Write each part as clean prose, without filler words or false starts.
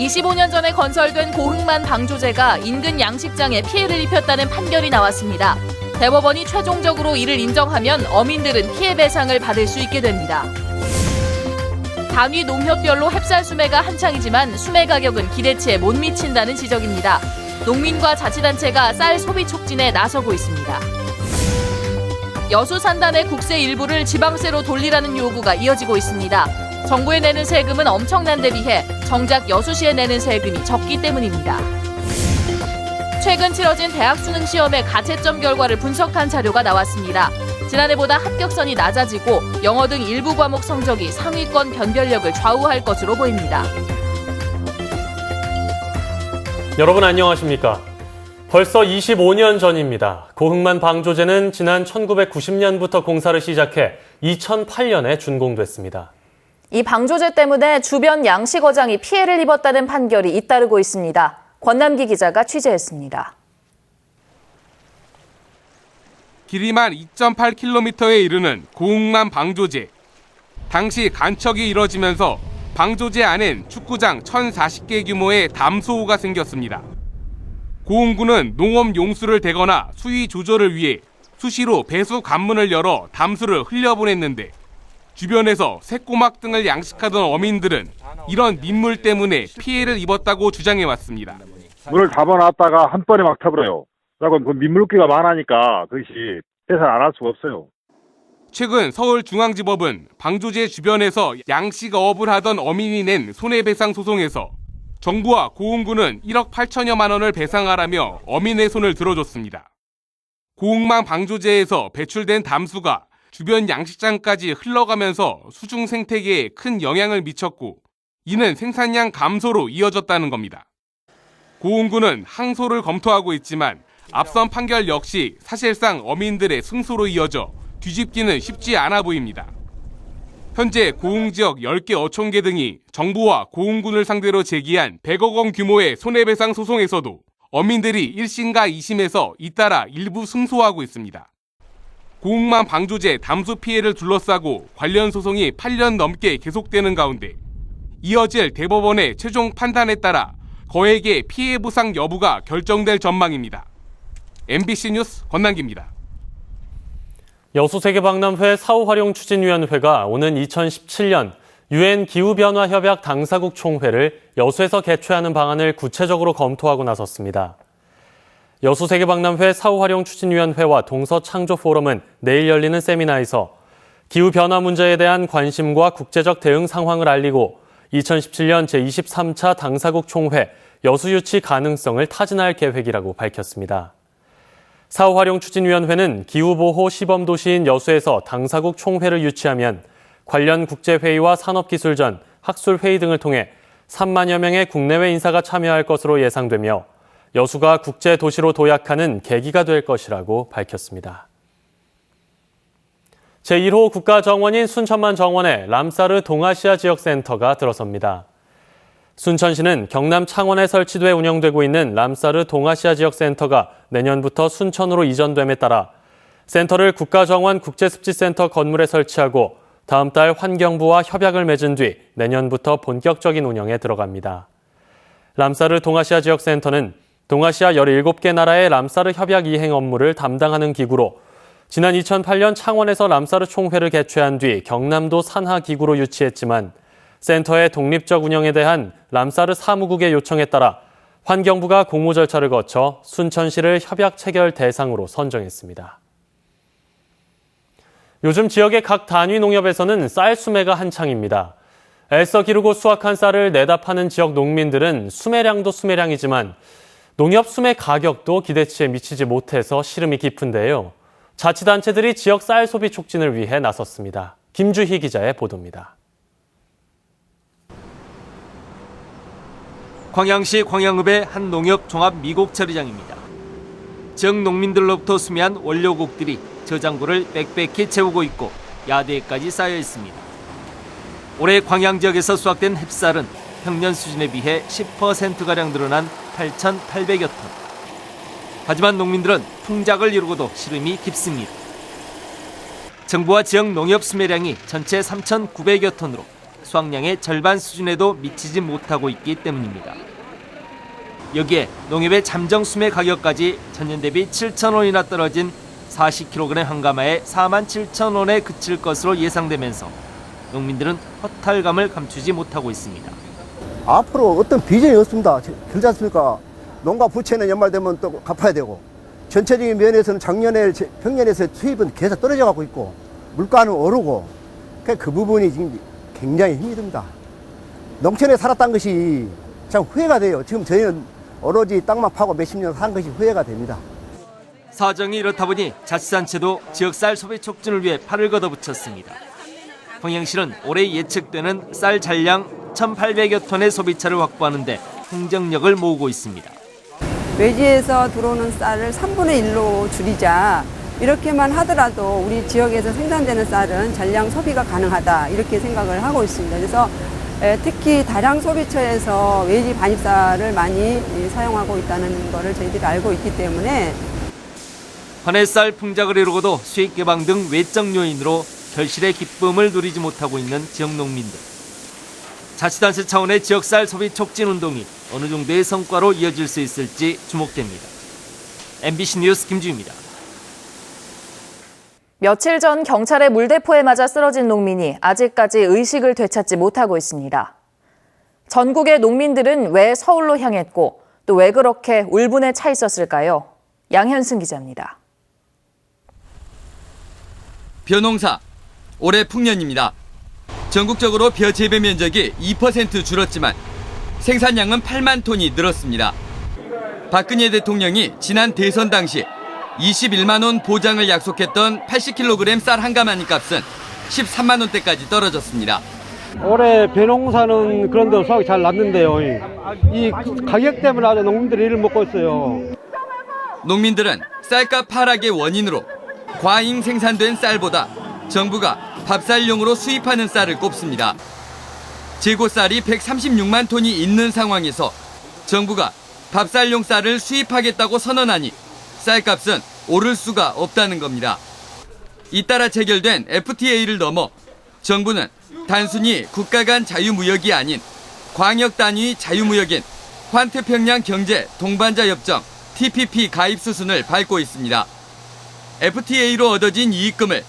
25년 전에 건설된 고흥만 방조제가 인근 양식장에 피해를 입혔다는 판결이 나왔습니다. 대법원이 최종적으로 이를 인정하면 어민들은 피해 배상을 받을 수 있게 됩니다. 단위 농협별로 햅쌀 수매가 한창이지만 수매 가격은 기대치에 못 미친다는 지적입니다. 농민과 자치단체가 쌀 소비 촉진에 나서고 있습니다. 여수 산단의 국세 일부를 지방세로 돌리라는 요구가 이어지고 있습니다. 정부에 내는 세금은 엄청난 데 비해 정작 여수시에 내는 세금이 적기 때문입니다. 최근 치러진 대학 수능 시험의 가채점 결과를 분석한 자료가 나왔습니다. 지난해보다 합격선이 낮아지고 영어 등 일부 과목 성적이 상위권 변별력을 좌우할 것으로 보입니다. 여러분 안녕하십니까? 벌써 25년 전입니다. 고흥만 방조제는 지난 1990년부터 공사를 시작해 2008년에 준공됐습니다. 이 방조제 때문에 주변 양식어장이 피해를 입었다는 판결이 잇따르고 있습니다. 권남기 기자가 취재했습니다. 길이만 2.8km에 이르는 고흥만 방조제. 당시 간척이 이뤄지면서 방조제 안엔 축구장 1,040개 규모의 담소호가 생겼습니다. 고흥군은 농업 용수를 대거나 수위 조절을 위해 수시로 배수 관문을 열어 담수를 흘려보냈는데 주변에서 새꼬막 등을 양식하던 어민들은 이런 민물 때문에 피해를 입었다고 주장해왔습니다. 물을 담아놨다가 한 번에 막 타버려요. 그리고 그 민물기가 많으니까 그것이 해설 안 할 수가 없어요. 최근 서울중앙지법은 방조제 주변에서 양식어업을 하던 어민이 낸 손해배상 소송에서 정부와 고흥군은 1억 8천여만 원을 배상하라며 어민의 손을 들어줬습니다. 고흥만 방조제에서 배출된 담수가 주변 양식장까지 흘러가면서 수중 생태계에 큰 영향을 미쳤고 이는 생산량 감소로 이어졌다는 겁니다. 고흥군은 항소를 검토하고 있지만 앞선 판결 역시 사실상 어민들의 승소로 이어져 뒤집기는 쉽지 않아 보입니다. 현재 고흥 지역 10개 어촌계 등이 정부와 고흥군을 상대로 제기한 100억 원 규모의 손해배상 소송에서도 어민들이 1심과 2심에서 잇따라 일부 승소하고 있습니다. 고흥만 방조제 담수 피해를 둘러싸고 관련 소송이 8년 넘게 계속되는 가운데 이어질 대법원의 최종 판단에 따라 거액의 피해 보상 여부가 결정될 전망입니다. MBC 뉴스 권남기입니다. 여수세계박람회 사후활용추진위원회가 오는 2017년 UN 기후변화협약 당사국 총회를 여수에서 개최하는 방안을 구체적으로 검토하고 나섰습니다. 여수세계박람회 사후활용추진위원회와 동서창조포럼은 내일 열리는 세미나에서 기후변화 문제에 대한 관심과 국제적 대응 상황을 알리고 2017년 제23차 당사국 총회 여수 유치 가능성을 타진할 계획이라고 밝혔습니다. 사후활용추진위원회는 기후보호 시범도시인 여수에서 당사국 총회를 유치하면 관련 국제회의와 산업기술전, 학술회의 등을 통해 3만여 명의 국내외 인사가 참여할 것으로 예상되며 여수가 국제도시로 도약하는 계기가 될 것이라고 밝혔습니다. 제1호 국가정원인 순천만 정원에 람사르 동아시아 지역센터가 들어섭니다. 순천시는 경남 창원에 설치돼 운영되고 있는 람사르 동아시아 지역센터가 내년부터 순천으로 이전됨에 따라 센터를 국가정원 국제습지센터 건물에 설치하고 다음 달 환경부와 협약을 맺은 뒤 내년부터 본격적인 운영에 들어갑니다. 람사르 동아시아 지역센터는 동아시아 17개 나라의 람사르 협약 이행 업무를 담당하는 기구로 지난 2008년 창원에서 람사르 총회를 개최한 뒤 경남도 산하기구로 유치했지만 센터의 독립적 운영에 대한 람사르 사무국의 요청에 따라 환경부가 공모 절차를 거쳐 순천시를 협약 체결 대상으로 선정했습니다. 요즘 지역의 각 단위 농협에서는 쌀 수매가 한창입니다. 애써 기르고 수확한 쌀을 내다 파는 지역 농민들은 수매량도 수매량이지만 농협 수매 가격도 기대치에 미치지 못해서 시름이 깊은데요. 자치단체들이 지역 쌀 소비 촉진을 위해 나섰습니다. 김주희 기자의 보도입니다. 광양시 광양읍의 한 농협 종합 미곡 처리장입니다. 지역 농민들로부터 수매한 원료곡들이 저장고를 빽빽히 채우고 있고 야대까지 쌓여 있습니다. 올해 광양 지역에서 수확된 햅쌀은 평년 수준에 비해 10%가량 늘어난 8,800여 톤. 하지만 농민들은 풍작을 이루고도 시름이 깊습니다. 정부와 지역 농협 수매량이 전체 3,900여 톤으로 수확량의 절반 수준에도 미치지 못하고 있기 때문입니다. 여기에 농협의 잠정 수매 가격까지 전년 대비 7,000원이나 떨어진 40kg 한가마에 47,000원에 그칠 것으로 예상되면서 농민들은 허탈감을 감추지 못하고 있습니다. 앞으로 어떤 비전이 없습니다. 그렇지 않습니까? 농가 부채는 연말되면 또 갚아야 되고, 전체적인 면에서는 작년에 평년에서 수입은 계속 떨어져 가고 있고, 물가는 오르고, 그 부분이 지금 굉장히 힘이 듭니다. 농촌에 살았다는 것이 참 후회가 돼요. 지금 저희는 오로지 땅만 파고 몇십 년 산 것이 후회가 됩니다. 사정이 이렇다 보니 자치단체도 지역 쌀 소비 촉진을 위해 팔을 걷어붙였습니다. 평양시는 올해 예측되는 쌀 잔량 1,800여 톤의 소비차를 확보하는 데 행정력을 모으고 있습니다. 외지에서 들어오는 쌀을 3분의 1로 줄이자, 이렇게만 하더라도 우리 지역에서 생산되는 쌀은 전량 소비가 가능하다, 이렇게 생각을 하고 있습니다. 그래서 특히 다량 소비처에서 외지 반입쌀을 많이 사용하고 있다는 것을 저희들이 알고 있기 때문에 한해쌀 풍작을 이루고도 수익 개방 등 외적 요인으로 결실의 기쁨을 누리지 못하고 있는 지역 농민들. 자치단체 차원의 지역쌀 소비 촉진 운동이 어느 정도의 성과로 이어질 수 있을지 주목됩니다. MBC 뉴스 김주희입니다. 며칠 전 경찰의 물대포에 맞아 쓰러진 농민이 아직까지 의식을 되찾지 못하고 있습니다. 전국의 농민들은 왜 서울로 향했고 또 왜 그렇게 울분에 차 있었을까요? 양현승 기자입니다. 벼농사, 올해 풍년입니다. 전국적으로 벼 재배 면적이 2% 줄었지만 생산량은 8만 톤이 늘었습니다. 박근혜 대통령이 지난 대선 당시 21만 원 보장을 약속했던 80kg 쌀 한 가마니 값은 13만 원대까지 떨어졌습니다. 올해 벼농사는 그런데 수확이 잘 났는데요. 이 가격 때문에 아주 농민들이 일을 먹고 있어요. 농민들은 쌀값 하락의 원인으로 과잉 생산된 쌀보다 정부가 밥쌀용으로 수입하는 쌀을 꼽습니다. 재고쌀이 136만 톤이 있는 상황에서 정부가 밥쌀용 쌀을 수입하겠다고 선언하니 쌀값은 오를 수가 없다는 겁니다. 잇따라 체결된 FTA를 넘어 정부는 단순히 국가 간 자유무역이 아닌 광역 단위 자유무역인 환태평양 경제 동반자 협정 TPP 가입 수순을 밟고 있습니다. FTA로 얻어진 이익금을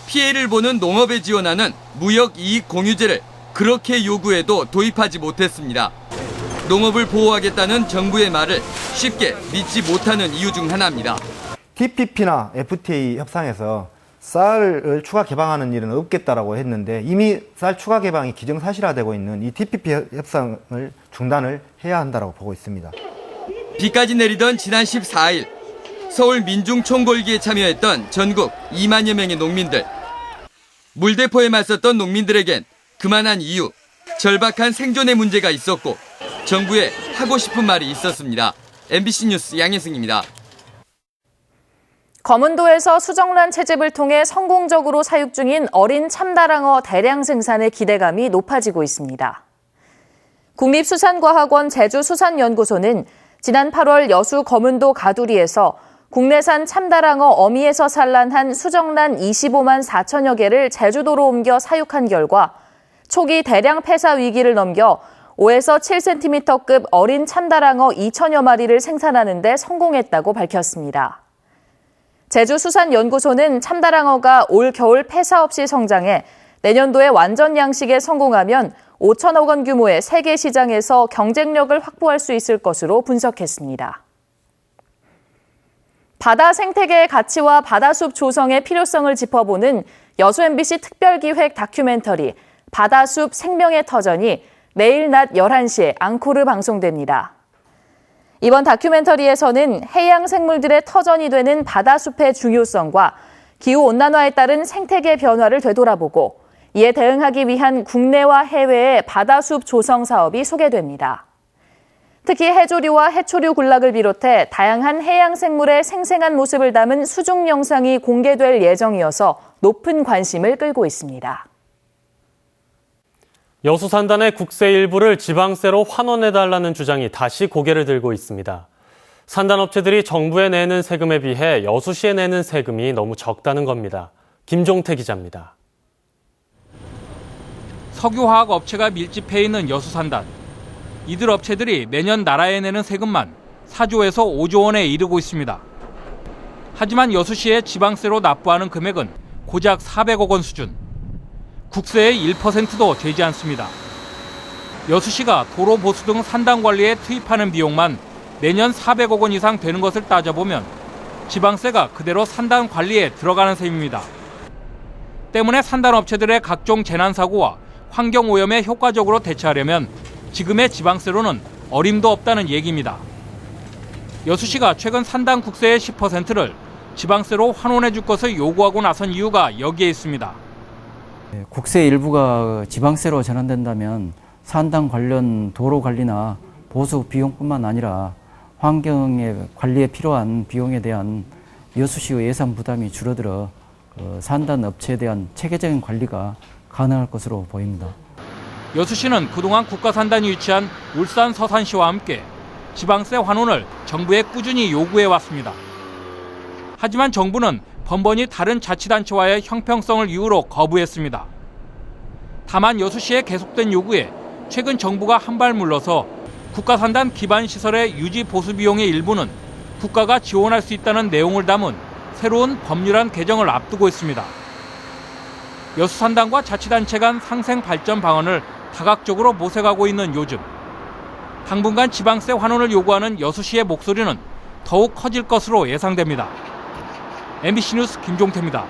피해를 보는 농업에 지원하는 무역이익공유제를 그렇게 요구해도 도입하지 못했습니다. 농업을 보호하겠다는 정부의 말을 쉽게 믿지 못하는 이유 중 하나입니다. TPP나 FTA 협상에서 쌀을 추가 개방하는 일은 없겠다라고 했는데 이미 쌀 추가 개방이 기정사실화되고 있는 이 TPP 협상을 중단을 해야 한다고 보고 있습니다. 비까지 내리던 지난 14일 서울 민중총궐기에 참여했던 전국 2만여 명의 농민들. 물대포에 맞섰던 농민들에겐 그만한 이유, 절박한 생존의 문제가 있었고 정부에 하고 싶은 말이 있었습니다. MBC 뉴스 양혜승입니다. 검은도에서 수정란 채집을 통해 성공적으로 사육 중인 어린 참다랑어 대량 생산의 기대감이 높아지고 있습니다. 국립수산과학원 제주수산연구소는 지난 8월 여수 검은도 가두리에서 국내산 참다랑어 어미에서 산란한 수정란 25만 4천여 개를 제주도로 옮겨 사육한 결과 초기 대량 폐사 위기를 넘겨 5에서 7cm급 어린 참다랑어 2천여 마리를 생산하는 데 성공했다고 밝혔습니다. 제주수산연구소는 참다랑어가 올 겨울 폐사 없이 성장해 내년도에 완전 양식에 성공하면 5천억 원 규모의 세계 시장에서 경쟁력을 확보할 수 있을 것으로 분석했습니다. 바다 생태계의 가치와 바다숲 조성의 필요성을 짚어보는 여수 MBC 특별기획 다큐멘터리 바다숲 생명의 터전이 내일 낮 11시에 앙코르 방송됩니다. 이번 다큐멘터리에서는 해양 생물들의 터전이 되는 바다숲의 중요성과 기후온난화에 따른 생태계 변화를 되돌아보고 이에 대응하기 위한 국내와 해외의 바다숲 조성 사업이 소개됩니다. 특히 해조류와 해초류 군락을 비롯해 다양한 해양 생물의 생생한 모습을 담은 수중 영상이 공개될 예정이어서 높은 관심을 끌고 있습니다. 여수 산단의 국세 일부를 지방세로 환원해달라는 주장이 다시 고개를 들고 있습니다. 산단업체들이 정부에 내는 세금에 비해 여수시에 내는 세금이 너무 적다는 겁니다. 김종태 기자입니다. 석유화학 업체가 밀집해 있는 여수산단. 이들 업체들이 매년 나라에 내는 세금만 4조에서 5조 원에 이르고 있습니다. 하지만 여수시에 지방세로 납부하는 금액은 고작 400억 원 수준. 국세의 1%도 되지 않습니다. 여수시가 도로 보수 등 산단 관리에 투입하는 비용만 매년 400억 원 이상 되는 것을 따져보면 지방세가 그대로 산단 관리에 들어가는 셈입니다. 때문에 산단 업체들의 각종 재난사고와 환경오염에 효과적으로 대처하려면 지금의 지방세로는 어림도 없다는 얘기입니다. 여수시가 최근 산단 국세의 10%를 지방세로 환원해 줄 것을 요구하고 나선 이유가 여기에 있습니다. 국세 일부가 지방세로 전환된다면 산단 관련 도로 관리나 보수 비용뿐만 아니라 환경의 관리에 필요한 비용에 대한 여수시의 예산 부담이 줄어들어 산단 업체에 대한 체계적인 관리가 가능할 것으로 보입니다. 여수시는 그동안 국가산단이 위치한 울산 서산시와 함께 지방세 환원을 정부에 꾸준히 요구해 왔습니다. 하지만 정부는 번번이 다른 자치단체와의 형평성을 이유로 거부했습니다. 다만 여수시의 계속된 요구에 최근 정부가 한 발 물러서 국가산단 기반시설의 유지 보수 비용의 일부는 국가가 지원할 수 있다는 내용을 담은 새로운 법률안 개정을 앞두고 있습니다. 여수산단과 자치단체 간 상생 발전 방안을 다각적으로 모색하고 있는 요즘, 당분간 지방세 환원을 요구하는 여수시의 목소리는 더욱 커질 것으로 예상됩니다. MBC 뉴스 김종태입니다.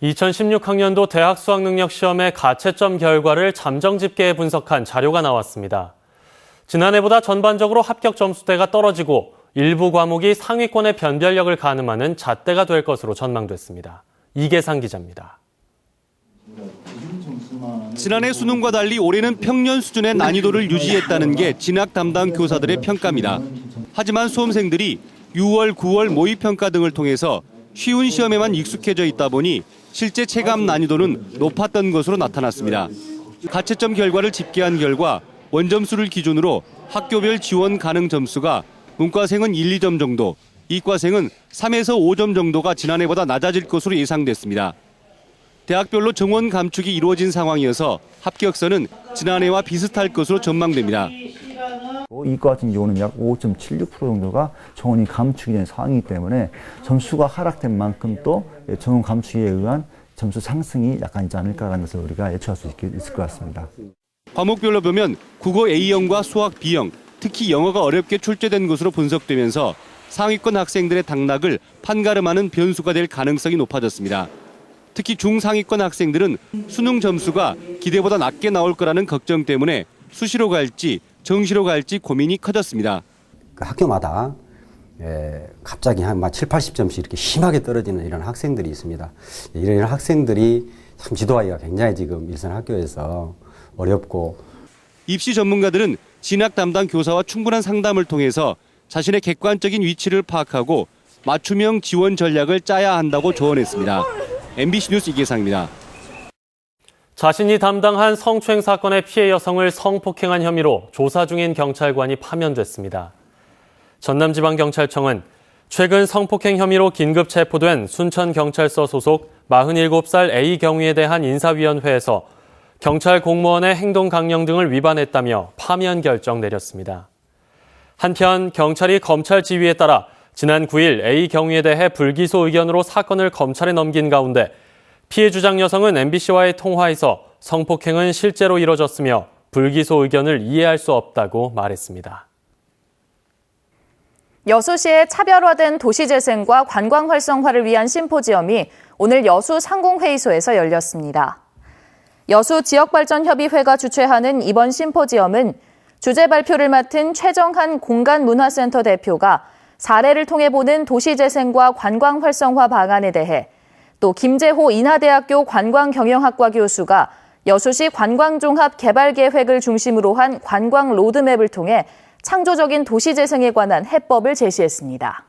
2016학년도 대학 수학능력시험의 가채점 결과를 잠정 집계해 분석한 자료가 나왔습니다. 지난해보다 전반적으로 합격 점수대가 떨어지고 일부 과목이 상위권의 변별력을 가늠하는 잣대가 될 것으로 전망됐습니다. 이계상 기자입니다. 지난해 수능과 달리 올해는 평년 수준의 난이도를 유지했다는 게 진학 담당 교사들의 평가입니다. 하지만 수험생들이 6월, 9월 모의평가 등을 통해서 쉬운 시험에만 익숙해져 있다 보니 실제 체감 난이도는 높았던 것으로 나타났습니다. 가채점 결과를 집계한 결과 원점수를 기준으로 학교별 지원 가능 점수가 문과생은 1, 2점 정도, 이과생은 3에서 5점 정도가 지난해보다 낮아질 것으로 예상됐습니다. 대학별로 정원 감축이 이루어진 상황이어서 합격선은 지난해와 비슷할 것으로 전망됩니다. 이과 같은 경우는 약 5.76% 정도가 정원이 감축이 된 상황이기 때문에 점수가 하락된 만큼 또 정원 감축에 의한 점수 상승이 약간 있지 않을까라는 것을 우리가 예측할 수 있을 것 같습니다. 과목별로 보면 국어 A형과 수학 B형, 특히 영어가 어렵게 출제된 것으로 분석되면서 상위권 학생들의 당락을 판가름하는 변수가 될 가능성이 높아졌습니다. 특히 중상위권 학생들은 수능 점수가 기대보다 낮게 나올 거라는 걱정 때문에 수시로 갈지 정시로 갈지 고민이 커졌습니다. 학교마다 갑자기 한 7, 80점씩 이렇게 심하게 떨어지는 이런 학생들이 있습니다. 이런 학생들이 참 지도하기가 굉장히 지금 일선 학교에서 어렵고, 입시 전문가들은 진학 담당 교사와 충분한 상담을 통해서 자신의 객관적인 위치를 파악하고 맞춤형 지원 전략을 짜야 한다고 조언했습니다. MBC 뉴스 이계상입니다. 자신이 담당한 성추행 사건의 피해 여성을 성폭행한 혐의로 조사 중인 경찰관이 파면됐습니다. 전남지방경찰청은 최근 성폭행 혐의로 긴급 체포된 순천경찰서 소속 47살 A 경위에 대한 인사위원회에서 경찰 공무원의 행동 강령 등을 위반했다며 파면 결정 내렸습니다. 한편 경찰이 검찰 지휘에 따라 지난 9일 A 경위에 대해 불기소 의견으로 사건을 검찰에 넘긴 가운데 피해 주장 여성은 MBC와의 통화에서 성폭행은 실제로 이뤄졌으며 불기소 의견을 이해할 수 없다고 말했습니다. 여수시의 차별화된 도시재생과 관광 활성화를 위한 심포지엄이 오늘 여수 상공회의소에서 열렸습니다. 여수 지역발전협의회가 주최하는 이번 심포지엄은 주제 발표를 맡은 최정한 공간문화센터 대표가 사례를 통해 보는 도시재생과 관광 활성화 방안에 대해, 또 김재호 인하대학교 관광경영학과 교수가 여수시 관광종합개발계획을 중심으로 한 관광 로드맵을 통해 창조적인 도시재생에 관한 해법을 제시했습니다.